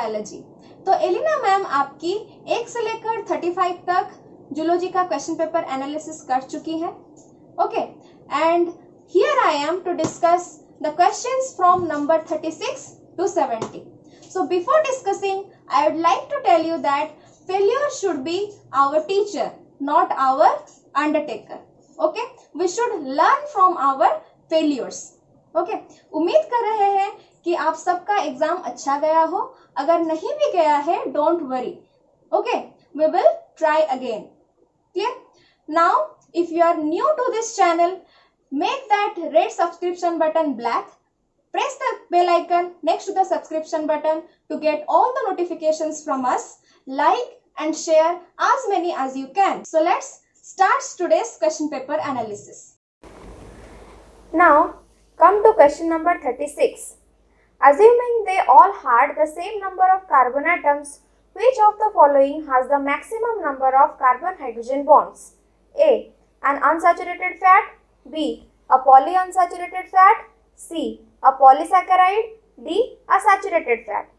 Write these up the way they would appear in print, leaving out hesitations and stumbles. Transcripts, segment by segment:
Biology. तो Elina ma'am आपकी 1 से लेकर 35 तक जूलॉजी का क्वेश्चन पेपर एनालिसिस कर चुकी है। Okay, and here I am to discuss the questions from number 36 to 70. So before discussing, I would like to tell you that failure should be our teacher, not our undertaker. Okay, we should learn from our failures. Okay, उम्मीद कर रहे हैं कि आप सबका exam अच्छा गया हो। अगर नहीं भी गया है, don't worry. Okay, we will try again. Clear? Now, if you are new to this channel, make that red subscription button black. Press the bell icon next to the subscription button to get all the notifications from us. Like and share as many as you can. So let's start today's question paper analysis. Now come to question number 36. Assuming they all had the same number of carbon atoms, which of the following has the maximum number of carbon-hydrogen bonds? A. An unsaturated fat. B. A polyunsaturated fat. C. A polysaccharide. D. A saturated fat.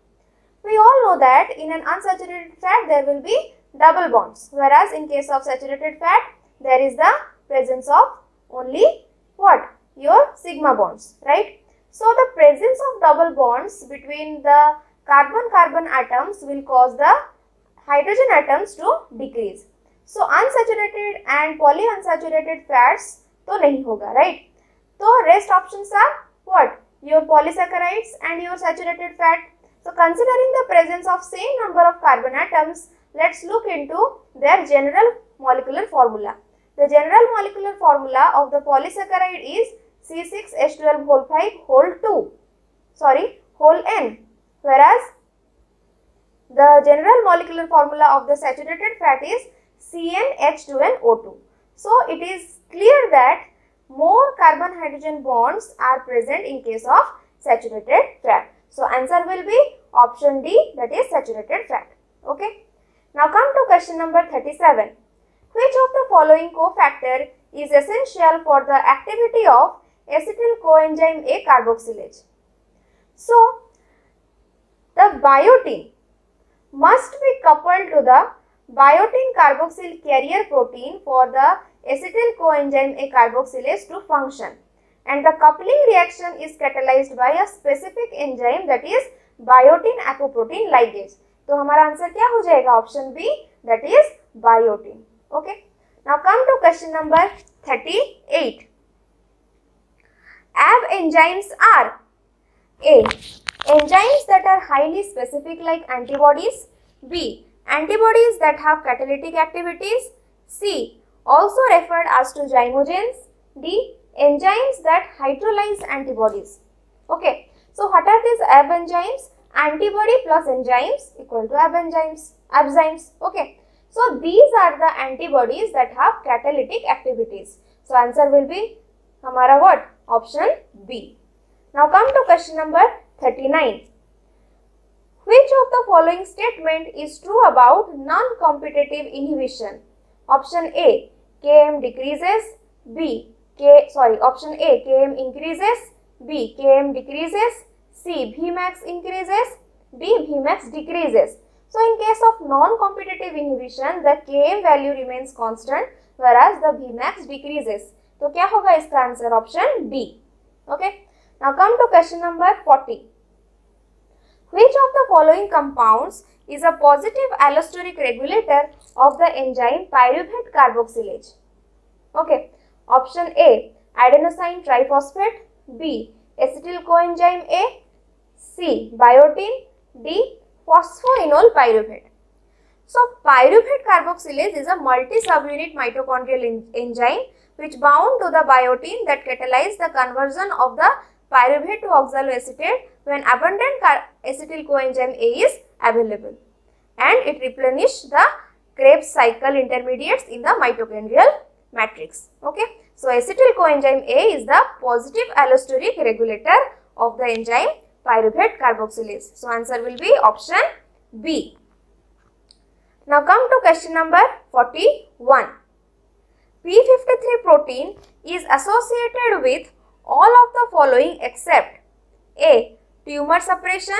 We all know that in an unsaturated fat there will be double bonds, whereas in case of saturated fat there is the presence of only what? Your sigma bonds, right? So the presence of double bonds between the carbon-carbon atoms will cause the hydrogen atoms to decrease. So unsaturated and polyunsaturated fats तो नहीं होगा, right? तो rest options are what? Your polysaccharides and your saturated fat. So considering the presence of same number of carbon atoms, let's look into their general molecular formula. The general molecular formula of the polysaccharide is C6H12 whole 5 whole 2, whole n, whereas the general molecular formula of the saturated fat is CnH2nO2. So it is clear that more carbon hydrogen bonds are present in case of saturated fat. So answer will be option D, that is saturated fat. Okay. Now come to question number 37. Which of the following cofactor is essential for the activity of acetyl coenzyme A carboxylase? So the biotin must be coupled to the biotin carboxyl carrier protein for the acetyl coenzyme A carboxylase to function, and the coupling reaction is catalyzed by a specific enzyme, that is biotin apoprotein ligase. तो हमारा answer क्या हो जाएगा? Option B, that is biotin. Okay, now come to question number 38. Ab enzymes are A. Enzymes that are highly specific like antibodies. B. Antibodies that have catalytic activities. C. Also referred as to zymogens. D. Enzymes that hydrolyze antibodies. Okay, so what are these Ab enzymes? Antibody plus enzymes equal to Ab enzymes. Okay, so these are the antibodies that have catalytic activities. So answer will be हमारा what? Option B. Now come to question number 39. Which of the following statement is true about non-competitive inhibition? Option A, Km decreases. Option A, Km increases. B, Km decreases. C, Vmax increases. D, Vmax decreases. So in case of non-competitive inhibition, the Km value remains constant, whereas the Vmax decreases. तो क्या होगा इसका answer? Option D. Okay, now come to question number 40. Which of the following compounds is a positive allosteric regulator of the enzyme pyruvate carboxylase? Okay, option A, adenosine triphosphate. B, acetyl coenzyme A. C, biotin. D, phosphoenol pyruvate. So pyruvate carboxylase is a multi-subunit mitochondrial enzyme which bound to the biotin that catalyze the conversion of the pyruvate to oxaloacetate when abundant acetyl coenzyme A is available, and it replenish the Krebs cycle intermediates in the mitochondrial matrix. Okay, so acetyl coenzyme A is the positive allosteric regulator of the enzyme pyruvate carboxylase. So answer will be option B. Now come to question number 41. P53 protein is associated with all of the following except A. Tumor suppression.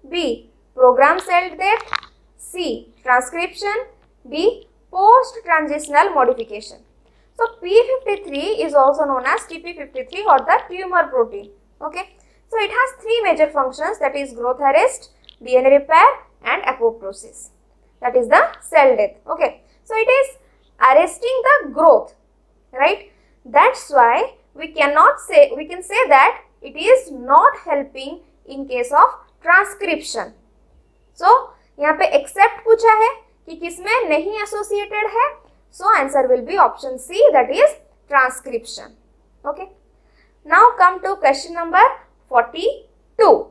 B. program cell death, C. transcription, D. post transitional modification. So P53 is also known as TP53 or the tumor protein. Okay, so it has three major functions, that is growth arrest, DNA repair and apoptosis, that is the cell death. Okay, so it is arresting the growth, right? That's why we can say that it is not helping in case of transcription. So यहाँ पे accept पूछा है कि किसमें नहीं associated है, so answer will be option C, that is transcription. Okay, now come to question number 42.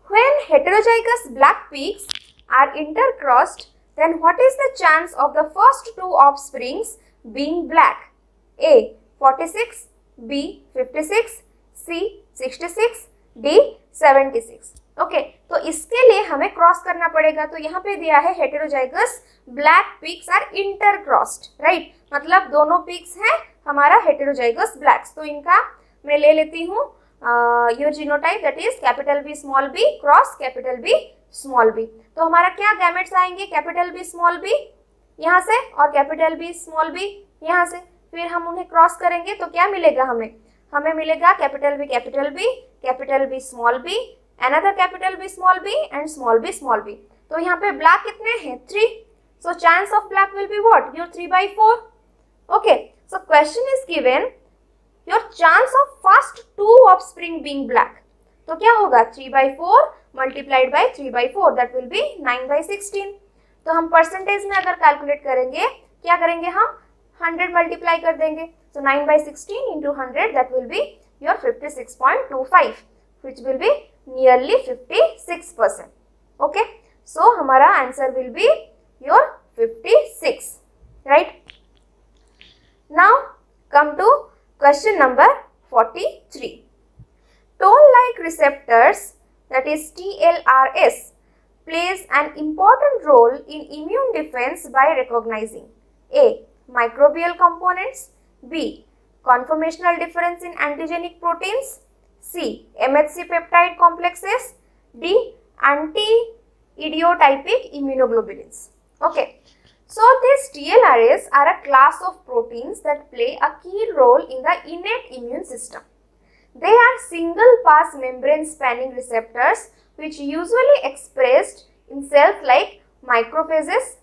When heterozygous black pigs are intercrossed, then what is the chance of the first two offsprings being black? A. 46, B. 56, C. 66, D. 76. Okay, तो इसके लिए हमें cross करना पड़ेगा. तो यहाँ पे दिया है heterozygous black pigs are intercrossed, right, मतलब दोनों पिग्स हैं हमारा हेटेरोजाइगस ब्लैक्स. तो इनका मैं ले लेती हूँ your genotype, that is capital B small B cross capital B small B. तो हमारा क्या गैमेट्स आएंगे, कैपिटल बी स्मॉल बी यहाँ से और कैपिटल बी स्मॉल बी यहाँ से. फिर हम उन्हें क्रॉस करेंगे तो क्या मिलेगा हमें मिलेगा capital B small B, another capital B small b and small b small b. तो यहाँ पे black कितने हैं 3, so chance of black will be what, your 3/4. Okay, so question is given your chance of first two offspring being black. तो क्या होगा 3/4 multiplied by 3/4, that will be 9/16. तो हम परसेंटेज में अगर कैलकुलेट करेंगे क्या करेंगे, हम 100 मल्टीप्लाई कर देंगे. So 9/16 into 100, that will be your 56.25, which will be nearly 56%. Okay, so हमारा answer will be your 56, right? Now come to question number 43. Toll-like receptors, that is TLRs, plays an important role in immune defense by recognizing A. microbial components, B. conformational difference in antigenic proteins, C. MHC peptide complexes, D. anti-idiotypic immunoglobulins. Okay, so these TLRs are a class of proteins that play a key role in the innate immune system. They are single pass membrane spanning receptors which usually expressed in cells like macrophages,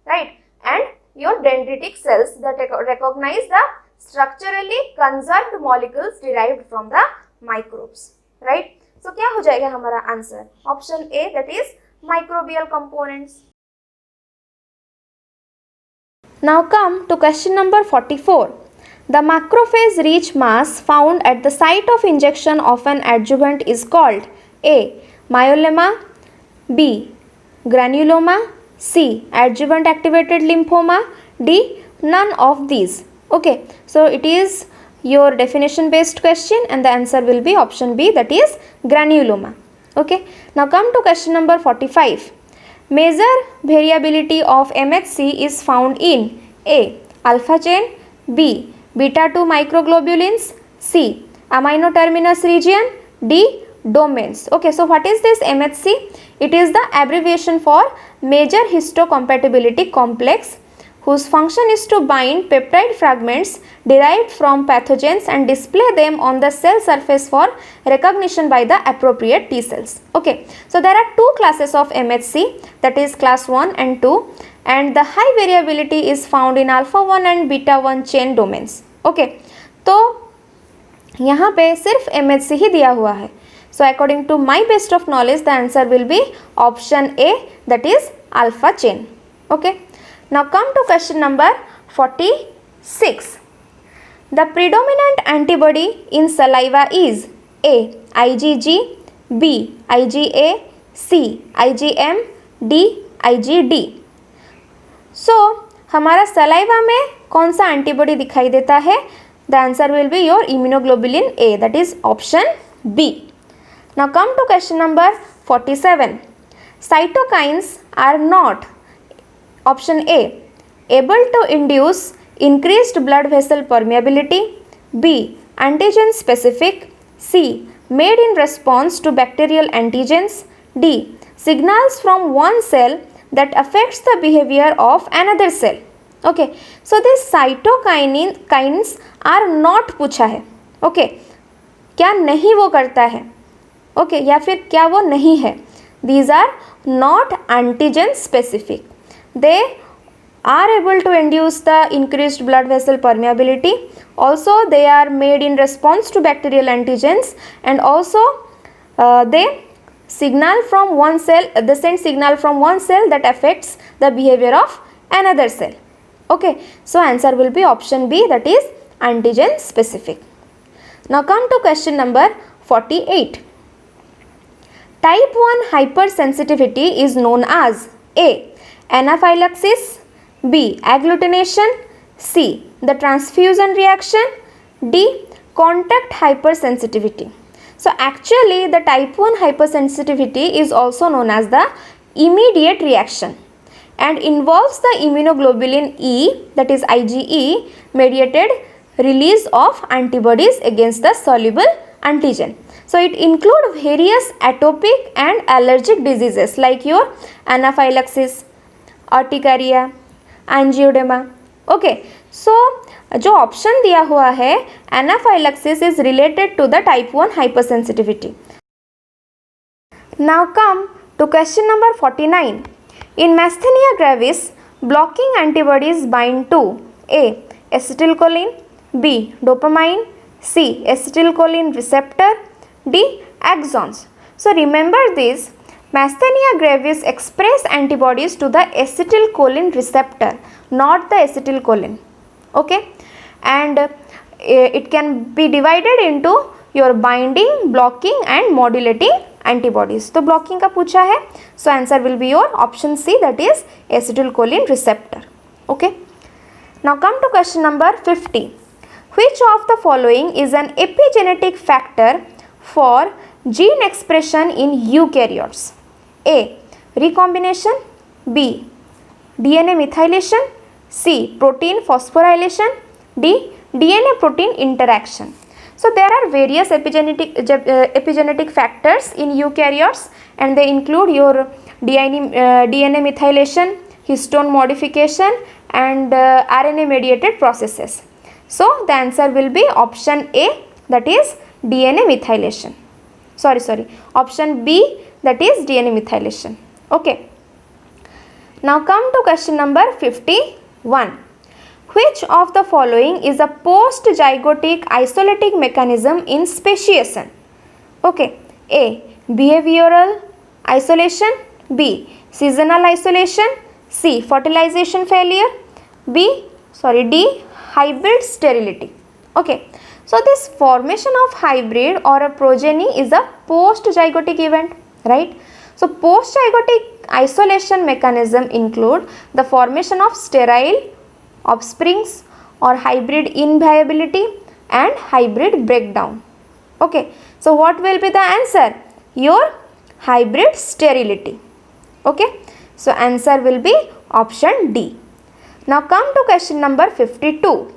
right, and your dendritic cells that recognize the structurally conserved molecules derived from the microbes, right? So क्या हो जाएगा हमारा answer, option A, that is microbial components. Now come to question number 44. The macrophage rich mass found at the site of injection of an adjuvant is called A. myeloma, B. granuloma, C. adjuvant activated lymphoma, D. none of these. Okay, so it is your definition based question and the answer will be option B, that is granuloma. Okay, now come to question number 45. Major variability of MHC is found in A. alpha chain, B. beta 2 microglobulins, C. amino terminus region, D. domains. Okay, so what is this MHC? It is the abbreviation for major histocompatibility complex, whose function is to bind peptide fragments derived from pathogens and display them on the cell surface for recognition by the appropriate T cells. Okay, so there are two classes of MHC, that is class 1 and 2, and the high variability is found in alpha 1 and beta 1 chain domains. Okay, तो यहाँ पे सिर्फ MHC ही दिया हुआ है. So according to my best of knowledge, the answer will be option A, that is alpha chain. Okay. Now come to question number 46. The predominant antibody in saliva is A. IgG, B. IgA, C. IgM, D. IgD. So हमारा saliva में कौन सा antibody दिखाई देता है? The answer will be your immunoglobulin A, that is option B. Now come to question number 47. Cytokines are not, option A, able to induce increased blood vessel permeability, B. antigen specific, C. made in response to bacterial antigens, D. signals from one cell that affects the behavior of another cell. Okay, so these cytokines are not पूछा है. Okay, क्या नहीं वो करता है. Okay, या फिर क्या वो नहीं है. These are not antigen specific. They are able to induce the increased blood vessel permeability. Also, they are made in response to bacterial antigens, and also they signal from one cell. They send signal from one cell that affects the behavior of another cell. Okay, so answer will be option B, that is antigen specific. Now come to question number 48. Type 1 hypersensitivity is known as A. Anaphylaxis, B. Agglutination, C. The transfusion reaction, D. Contact hypersensitivity. So actually the type 1 hypersensitivity is also known as the immediate reaction and involves the immunoglobulin E, that is IgE, mediated release of antibodies against the soluble antigen. So it includes various atopic and allergic diseases like your anaphylaxis, urticaria, angioedema. Okay, so जो option दिया हुआ है anaphylaxis is related to the type 1 hypersensitivity. Now come to question number 49. In Myasthenia gravis, blocking antibodies bind to A. Acetylcholine, B. Dopamine, C. Acetylcholine receptor, D. Axons. So remember this, Myasthenia gravis express antibodies to the acetylcholine receptor, not the acetylcholine. Okay, and it can be divided into your binding, blocking and modulating antibodies. तो blocking का पूछा है, so answer will be your option C, that is acetylcholine receptor. Okay, now come to question number 50. Which of the following is an epigenetic factor for gene expression in eukaryotes? A. Recombination, B. DNA methylation, C. Protein phosphorylation, D. DNA protein interaction. So there are various epigenetic factors in eukaryotes, and they include your DNA methylation, histone modification and RNA mediated processes. So the answer will be option A, that is DNA methylation. Option B, that is DNA methylation. Okay. Now come to question number 51. Which of the following is a post-zygotic isolytic mechanism in speciation? Okay. A. Behavioral isolation, B. Seasonal isolation, C. Fertilization failure, D. Hybrid sterility. Okay. So this formation of hybrid or a progeny is a post-zygotic event, right? So post-zygotic isolation mechanism include the formation of sterile offsprings or hybrid inviability and hybrid breakdown. Okay, so what will be the answer? Your hybrid sterility. Okay, so answer will be option D. Now come to question number 52.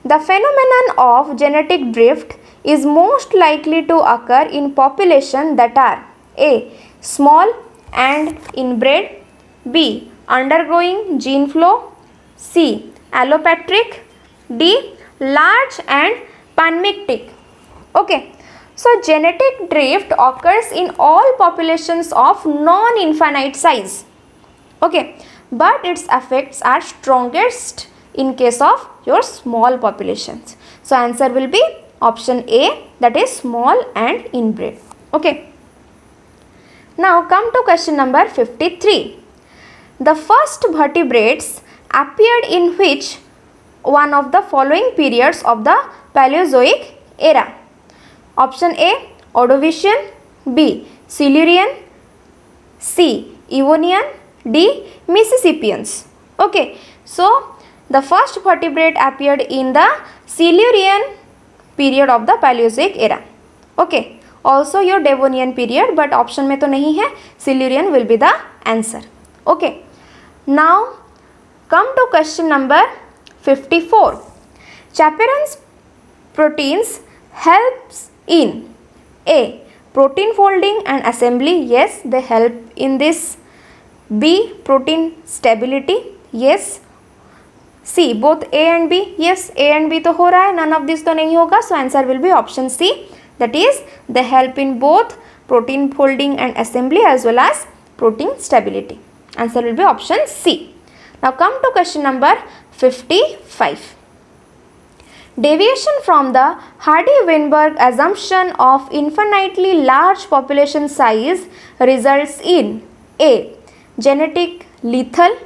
The phenomenon of genetic drift is most likely to occur in population that are A. Small and inbred, B. Undergoing gene flow, C. Allopatric, D. Large and panmictic. Okay, so genetic drift occurs in all populations of non-infinite size. Okay, but its effects are strongest in case of your small populations. So answer will be option A, that is small and inbred. Okay. Now come to question number 53. The first vertebrates appeared in which one of the following periods of the Paleozoic era? Option A. Ordovician, B. Silurian, C. Evonian, D. Mississippians. Okay, so the first vertebrate appeared in the Silurian period of the Paleozoic era. Okay, also your Devonian period, but option में तो नहीं है, Silurian will be the answer. Okay, now come to question number 54. Chaperone's proteins helps in A. Protein folding and assembly. Yes, they help in this? B, protein stability. Yes. C, both A and B. Yes, A and B तो हो रहा है, none of this तो नहीं होगा. So answer will be option C, that is they help in both protein folding and assembly as well as protein stability. Answer will be option C. Now come to question number 55. Deviation from the Hardy-Weinberg assumption of infinitely large population size results in A, genetic lethal,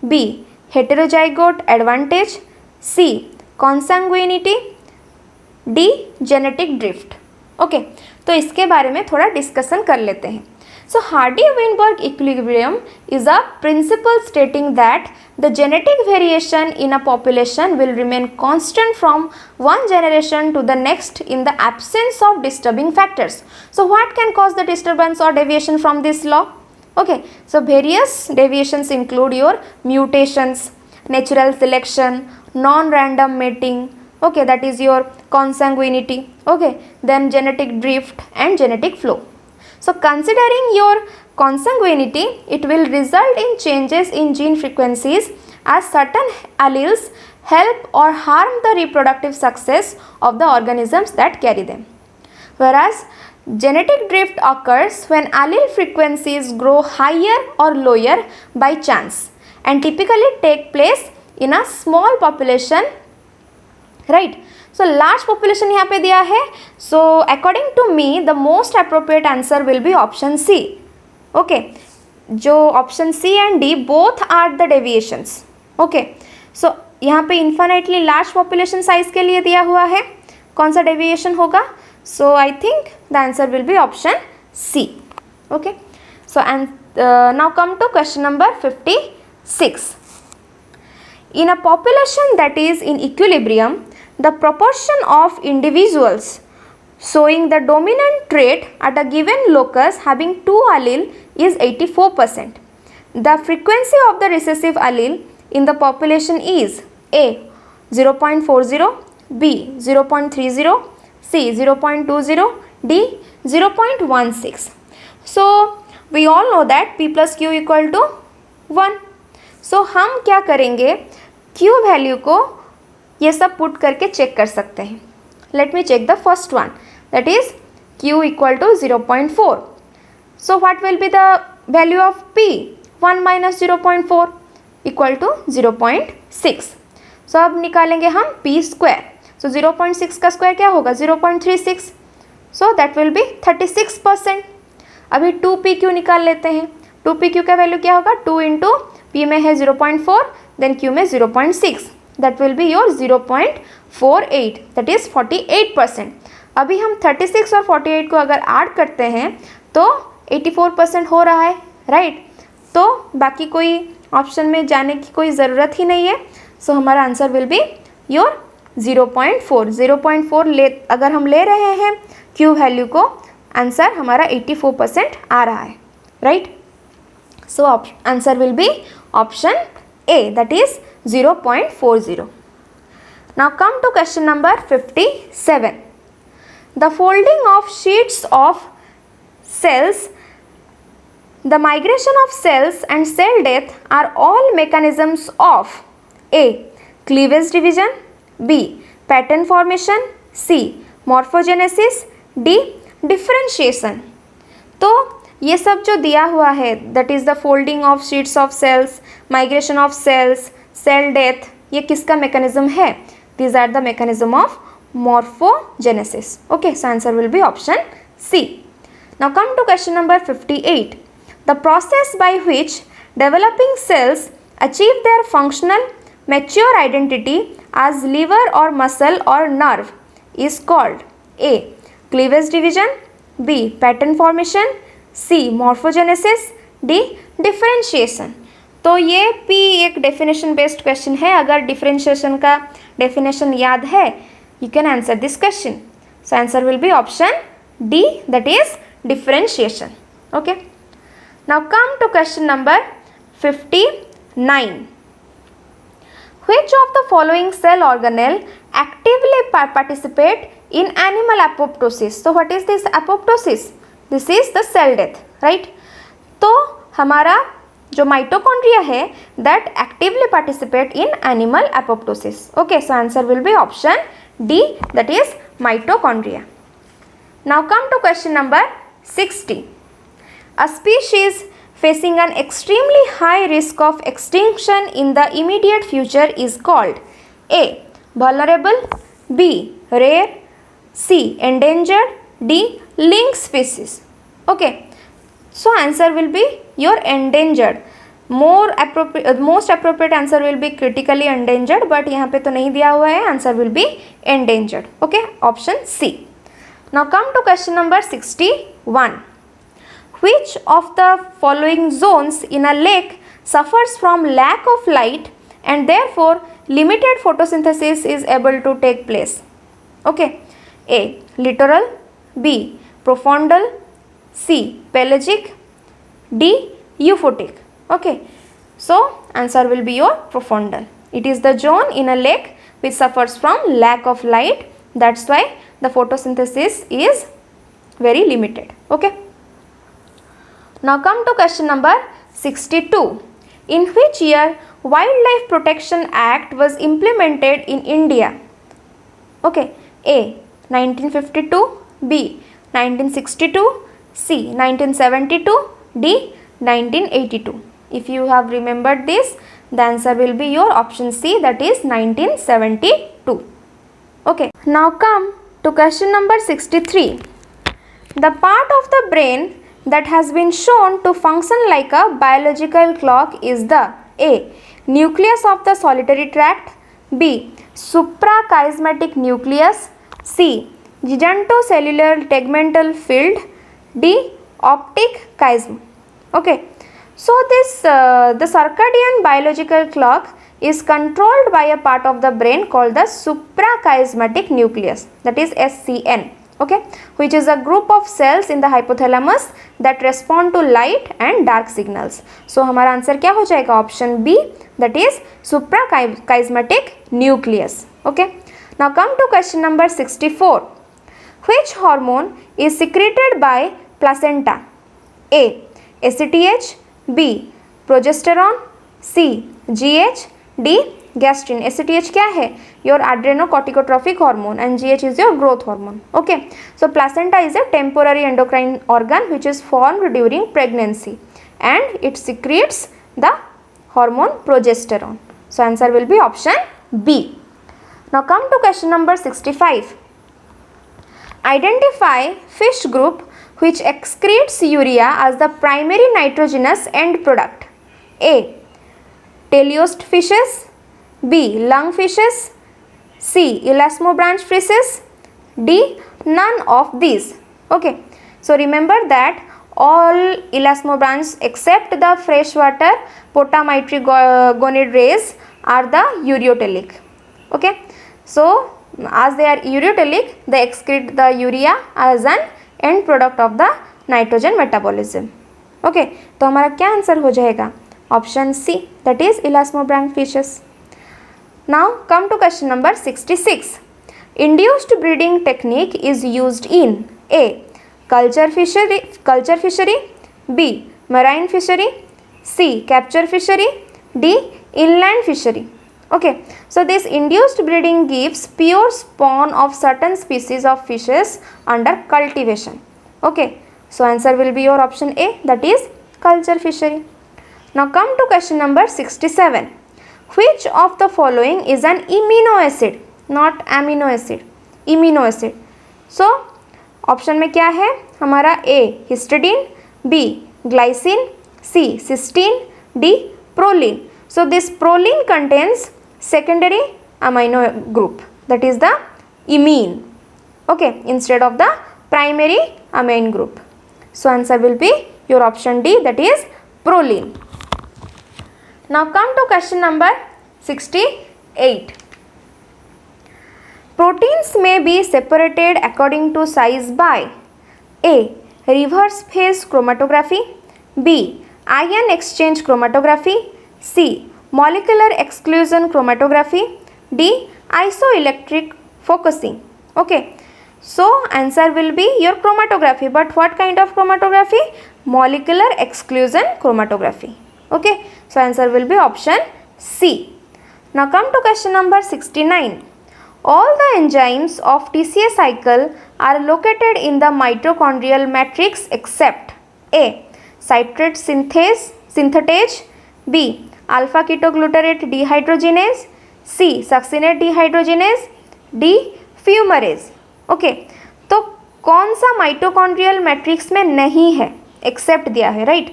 B, heterozygote advantage, C, consanguinity, D, genetic drift. Okay तो इसके बारे में थोड़ा discussion कर लेते हैं. So Hardy-Weinberg equilibrium is a principle stating that the genetic variation in a population will remain constant from one generation to the next in the absence of disturbing factors. So what can cause the disturbance or deviation from this law? Okay, so various deviations include your mutations, natural selection, non-random mating, okay, that is your consanguinity, okay, then genetic drift and genetic flow. So considering your consanguinity, it will result in changes in gene frequencies as certain alleles help or harm the reproductive success of the organisms that carry them. Whereas genetic drift occurs when allele frequencies grow higher or lower by chance and typically take place in a small population, right? So large population यहाँ पे दिया है. So according to me the most appropriate answer will be option C. Okay, जो option C and D both are the deviations. Okay, so यहाँ पे infinitely large population size के लिए दिया हुआ है. कौन सा deviation होगा? So I think the answer will be option C. Okay, so and now come to question number 56. In a population that is in equilibrium, the proportion of individuals showing the dominant trait at a given locus having two allele is 84%. The frequency of the recessive allele in the population is A, 0.40, B, 0.30, C, 0.20, D, 0.16. So we all know that P plus Q equal to 1. So हम क्या करेंगे, Q value को ये सब put करके check कर सकते हैं. Let me check the first one, that is Q equal to 0.4. So what will be the value of P? 1 minus 0.4 equal to 0.6. So अब निकालेंगे हम P स्क्वायर. सो 0.6 का स्क्वायर क्या होगा? 0.36. So that will be 36%. अभी 2PQ निकाल लेते हैं. 2PQ का वैल्यू क्या होगा? 2 इंटू P में है 0.4, देन Q में 0.6. that will be your 0.48, that is 48%. अभी हम 36 और 48 को अगर ऐड करते हैं तो 84% हो रहा है, राइट? तो बाकी कोई ऑप्शन में जाने की कोई ज़रूरत ही नहीं है. सो हमारा आंसर विल बी योर 0.4. 0.4 अगर हम ले रहे हैं Q वैल्यू को, आंसर हमारा 84% आ रहा है, right? So answer will be option A, that is 0.40. Now come to question number 57. The folding of sheets of cells, the migration of cells and cell death are all mechanisms of A, cleavage division, B, pattern formation, C, morphogenesis, D, differentiation. तो ये सब जो दिया हुआ है, that is the folding of sheets of cells, migration of cells, cell death, ये किसका mechanism है? These are the mechanism of morphogenesis. Okay, so answer will be option C. Now come to question number 58. The process by which developing cells achieve their functional mature identity as liver or muscle or nerve is called A, cleavage division, B, pattern formation, C, morphogenesis, D, differentiation. तो ये P एक definition based question है. अगर differentiation का definition याद है, you can answer this question. So answer will be option D, that is differentiation. Okay. Now come to question number 59. Which of the following cell organelle actively participate in animal apoptosis? So what is this apoptosis? This is the cell death, right? तो हमारा जो mitochondria है that actively participate in animal apoptosis. Okay, so answer will be option D, that is mitochondria. Now come to question number 60. A species facing an extremely high risk of extinction in the immediate future is called A. vulnerable, B. rare, C. endangered, D. linked species. Okay, so answer will be your endangered. Most appropriate answer will be critically endangered, but यहाँ पे तो नहीं दिया हुआ है. Answer will be endangered. Okay, option C. Now come to question number 61. Which of the following zones in a lake suffers from lack of light and therefore limited photosynthesis is able to take place? Okay, A. littoral, B. profondal, C. pelagic, D. euphotic. Okay, so answer will be your profondal. It is the zone in a lake which suffers from lack of light. That's why the photosynthesis is very limited. Okay. Now come to question number 62. In which year Wildlife Protection Act was implemented in India? Okay, A. 1952, B. 1962, C. 1972, D. 1982. If you have remembered this, the answer will be your option C, that is 1972. Okay, now come to question number 63. The part of the brain that has been shown to function like a biological clock is the A. nucleus of the solitary tract, B. suprachiasmatic nucleus, C. gigantocellular tegmental field, D. optic chiasm. Okay, so this the circadian biological clock is controlled by a part of the brain called the suprachiasmatic nucleus, that is SCN. Okay, which is a group of cells in the hypothalamus that respond to light and dark signals. So हमारा answer क्या हो जाएगा? Option B, that is suprachiasmatic nucleus. Okay, now come to question number 64. Which hormone is secreted by placenta? A. ACTH, B. progesterone, C. GH, D. gastrin. ACTH क्या है? Your adrenocorticotropic hormone and GH is your growth hormone. Okay, so placenta is a temporary endocrine organ which is formed during pregnancy and it secretes the hormone progesterone. So answer will be option B. Now come to question number 65. Identify fish group which excretes urea as the primary nitrogenous end product. A. teleost fishes, B. lungfishes, C. elasmobranch fishes, D. none of these. Okay, so remember that all elasmobranchs except the freshwater potamitrygonid rays are the ureotelic. Okay, so as they are ureotelic, they excrete the urea as an end product of the nitrogen metabolism. Okay, तो हमारा क्या answer हो जाएगा? Option C, that is elasmobranch fishes. Now come to question number 66. Induced breeding technique is used in A. culture fishery, B. marine fishery, C. capture fishery, D. inland fishery. Okay, so this induced breeding gives pure spawn of certain species of fishes under cultivation. Okay, so answer will be your option A, that is culture fishery. Now come to question number 67. Which of the following is an amino acid? Not amino acid, amino acid. So option में क्या है हमारा? A. histidine, B. glycine, C. cysteine, D. proline. So this proline contains secondary amino group, that is the imine. Okay, instead of the primary amine group. So answer will be your option D, that is proline. Now come to question number 68. Proteins may be separated according to size by A. reverse phase chromatography, B. ion exchange chromatography, C. molecular exclusion chromatography, D. isoelectric focusing. Okay, so answer will be your chromatography, but what kind of chromatography? molecular exclusion chromatography. Okay, so answer will be option C. Now come to question number 69. All the enzymes of TCA cycle are located in the mitochondrial matrix except A. Citrate synthetase, B. Alpha ketoglutarate dehydrogenase, C. succinate dehydrogenase, D. fumarase. Okay तो कौन सा mitochondrial matrix में नहीं है, accept दिया है, right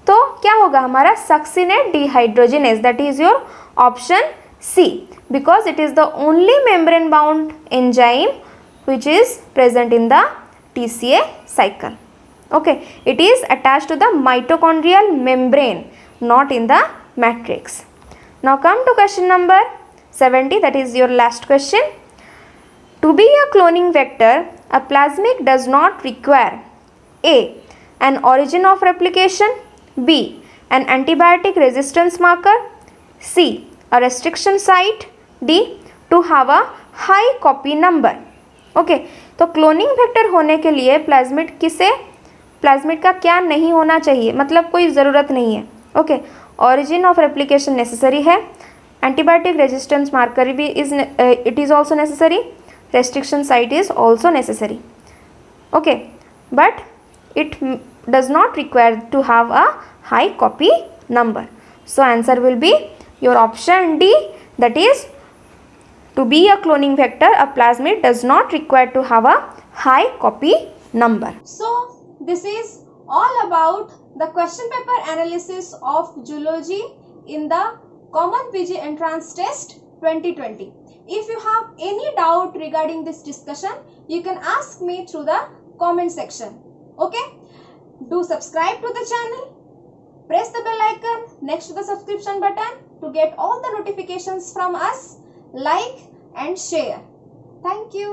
तो क्या होगा हमारा succinate dehydrogenase, that is your option C, because it is the only membrane bound enzyme which is present in the TCA cycle. Okay, it is attached to the mitochondrial membrane, not in the matrix. Now come to question number 70, that is your last question. To be a cloning vector, a plasmid does not require A. an origin of replication, B. an antibiotic resistance marker, C. a restriction site, D. to have a high copy number. Okay तो cloning vector होने के लिए plasmid का क्या नहीं होना चाहिए, मतलब कोई ज़रूरत नहीं है. Okay origin of replication necessary है, एंटीबायोटिक रेजिस्टेंस मार्कर भी it is also necessary, restriction site is also necessary. Okay but it does not require to have a high copy number. So answer will be your option D, that is to be a cloning vector, a plasmid does not require to have a high copy number. So this is all about the question paper analysis of zoology in the Common PG Entrance Test 2020. If you have any doubt regarding this discussion, you can ask me through the comment section. Okay? Do subscribe to the channel. Press the bell icon next to the subscription button to get all the notifications from us. Like and share. Thank you.